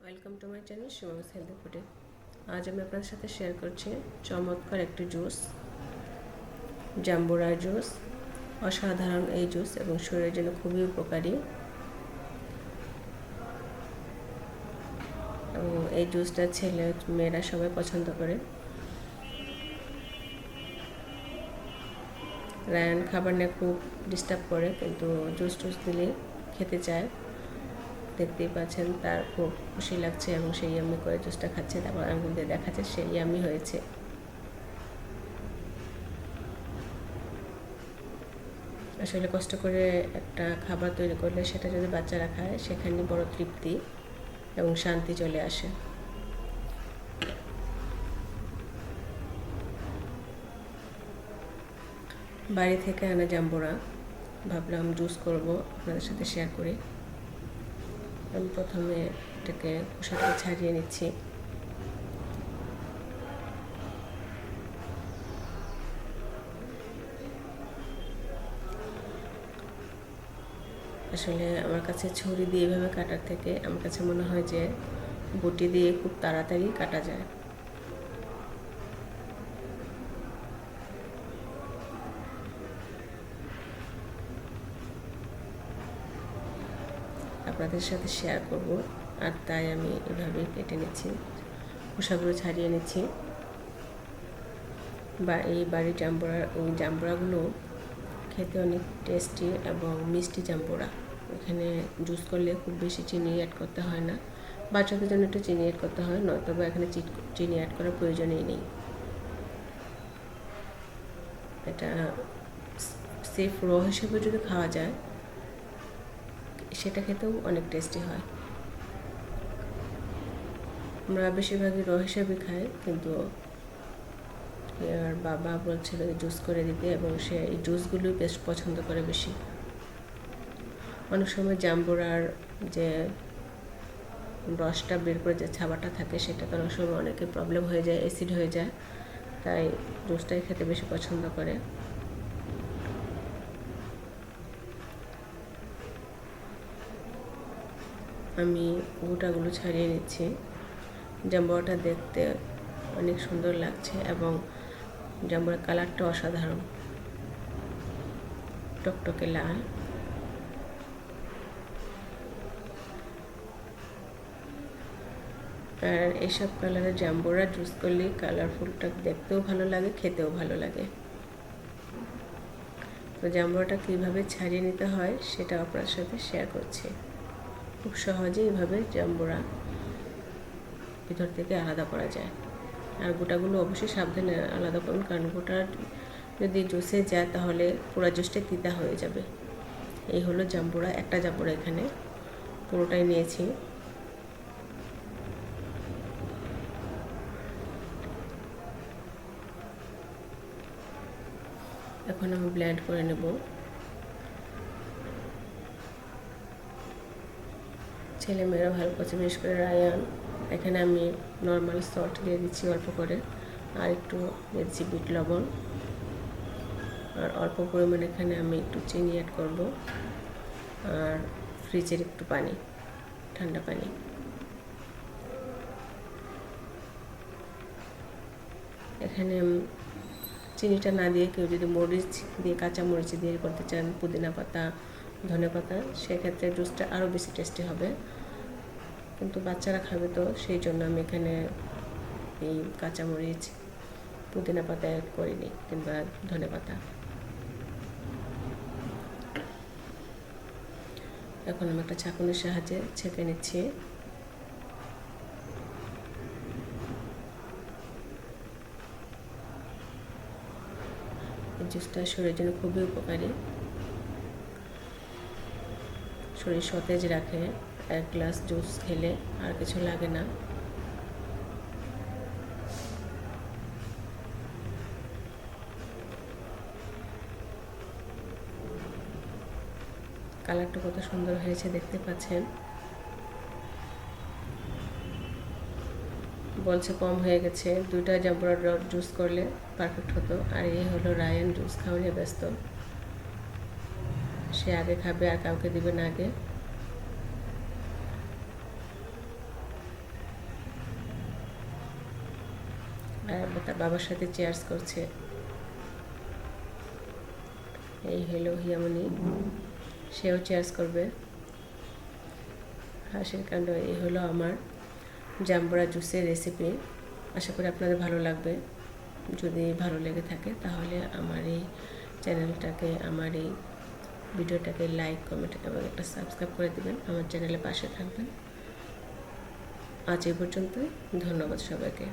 Welcome to my channel শিমমস healthy ফুডে। আজ আমি আপনাদের সাথে শেয়ার করছি চমৎকার একটি জুস, জাম্বুরা জুস। অসাধারণ এই জুস এবং শরীরের জন্য খুবই উপকারী। এবং এই জুসটা ছেলে মেয়েরা সবাই পছন্দ করে। রায়ান খাবার নিয়ে খুব ডিস্টার্ব করে, কিন্তু জুস টুস দিলে খেতে চায়। দেখতেই পাচ্ছেন তার খুব খুশি লাগছে এবং সেই ইয়ামি করে জুসটা খাচ্ছে। তারপর আঙুল দিয়ে দেখাচ্ছে সেই ইয়ামি হয়েছে। আসলে কষ্ট করে একটা খাবার তৈরি করলে সেটা যদি বাচ্চারা খায়, সেখানে বড় তৃপ্তি এবং শান্তি চলে আসে। বাড়ি থেকে আনা জাম্বুরা ভাবলাম জুস করব, আপনাদের সাথে শেয়ার করি। আমি প্রথমে এটাকে খোসাটা ছাড়িয়ে নিচ্ছি। আসলে আমার কাছে ছুরি দিয়ে এভাবে কাটার থেকে আমার কাছে মনে হয় যে বটি দিয়ে খুব তাড়াতাড়ি কাটা যায়। আপনাদের সাথে শেয়ার করব, আর তাই আমি এভাবেই কেটে নিচ্ছি, খোসাগুলো ছাড়িয়ে নিচ্ছি। বা এই বাড়ির জাম্বুরাগুলো খেতে অনেক টেস্টি এবং মিষ্টি জাম্বুরা। এখানে জুস করলে খুব বেশি চিনি অ্যাড করতে হয় না, বাচ্চাদের জন্য একটু চিনি অ্যাড করতে হয়, নয়তো বা এখানে চিনি অ্যাড করার প্রয়োজনই নেই। এটা সেফ র হিসেবে যদি খাওয়া যায় সেটা খেতেও অনেক টেস্টি হয়। আমরা বেশিরভাগই র হিসেবে খাই, কিন্তু আর বাবা বলছিল জুস করে দিতে, এবং সে এই জুসগুলোই বেশ পছন্দ করে বেশি। অনেক সময় জাম্বুরার যে রসটা বের করে যে ছাবাটা থাকে, সেটা তো অনেক সময় অনেকে প্রবলেম হয়ে যায়, অ্যাসিড হয়ে যায়, তাই জুসটাই খেতে বেশি পছন্দ করে। আমি গোটাগুলো ছাড়িয়ে নিচ্ছি। জাম্বুরাটা দেখতে অনেক সুন্দর লাগছে এবং জাম্বুরার কালারটা অসাধারণ, টকটকে লাল। আর এইসব কালারের জাম্বুরা জুস করলে কালারফুলটা দেখতেও ভালো লাগে, খেতেও ভালো লাগে। তো জাম্বুরাটা কীভাবে ছাড়িয়ে নিতে হয় সেটা আপনার সাথে শেয়ার করছি। খুব সহজে এইভাবে জাম্বুরা ভিতর থেকে আলাদা করা যায়। আর গোটাগুলো অবশ্যই সাবধানে আলাদা করুন, কারণ গোটা যদি জুসে যায় তাহলে পুরো জুসটা তিতা হয়ে যাবে। এই হলো জাম্বুরা, একটা জাম্বুরা এখানে পুরোটাই নিয়েছি। এখন আমি ব্লেন্ড করে নেব। ছেলে মেয়েরা ভালো করছে, বিশেষ করে রায়ান। এখানে আমি নর্মাল সল্ট দিয়ে দিচ্ছি অল্প করে, আর একটু দিয়ে দিচ্ছি বিট লবণ, আর অল্প পরিমাণে এখানে আমি একটু চিনি অ্যাড করব, আর ফ্রিজের একটু পানি, ঠান্ডা পানি। এখানে চিনিটা না দিয়ে কেউ যদি মরিচ দিয়ে, কাঁচা মরিচ দিয়ে করতে চান, পুদিনা পাতা, ধনে পাতা, সেক্ষেত্রে জুসটা আরও বেশি টেস্টি হবে। কিন্তু বাচ্চারা খাবে, তো সেই জন্য আমি এখানে এই কাঁচামরিচ, পুদিনা পাতা অ্যাড করিনি, কিংবা ধনে পাতা। এখন আমি একটা ছাঁকুনির সাহায্যে ছেঁকে নিচ্ছি। এই জুসটা শরীরের জন্য খুবই উপকারী, শরীর সতেজ রাখে। এক গ্লাস জুস খেলে আর কিছু লাগে না। কালারটা কত সুন্দর হয়েছে দেখতে পাচ্ছেন। বলছে কম হয়ে গেছে, 2টা জাম্বুরার জুস করলে পারফেক্ট হতো। আর এই হলো রায়ান, জুস খাওয়া নিয়ে ব্যস্ত। সে আগে খাবে আর কাউকে দিবে না আগে। তার বাবার সাথে চেয়ার্স করছে। এই হলো হিয়ামনি, সেও চেয়ার্স করবে। হাসির কাণ্ড। এই হলো আমার জাম্বুরা জুসের রেসিপি। আশা করি আপনাদের ভালো লাগবে। যদি ভালো লেগে থাকে তাহলে আমার এই চ্যানেলটাকে, আমার এই ভিডিওটাকে লাইক, কমেন্ট এবং একটা সাবস্ক্রাইব করে দেবেন। আমার চ্যানেলের পাশে থাকবেন। আজ এই পর্যন্তই। ধন্যবাদ সবাইকে।